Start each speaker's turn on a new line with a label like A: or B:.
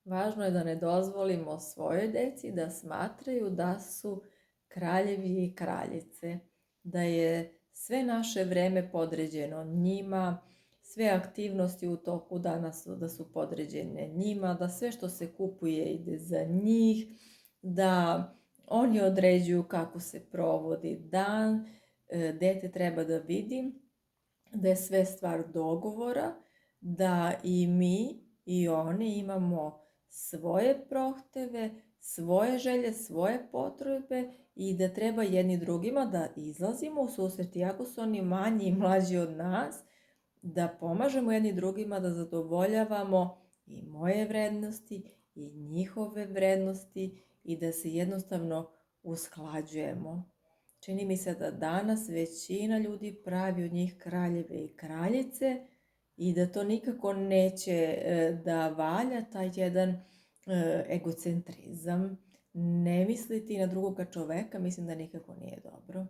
A: Važno je da ne dozvolimo svojoj deci da smatraju da su kraljevi i kraljice, da je sve naše vreme podređeno njima, sve aktivnosti u toku dana da su podređene njima, da sve što se kupuje ide za njih, da oni određuju kako se provodi dan. Dete treba da vidi da je sve stvar dogovora, da i mi i oni imamo svoje prohteve, svoje želje, svoje potrebe i da treba jedni drugima da izlazimo u susret, iako su oni manji i mlađi od nas, da pomažemo jedni drugima da zadovoljavamo i moje vrednosti i njihove vrednosti i da se jednostavno usklađujemo. Čini mi se da danas većina ljudi pravi od njih kraljeve i kraljice i da to nikako neće da valja taj jedan egocentrizam. Ne misliti na drugoga čoveka, mislim da nikako nije dobro.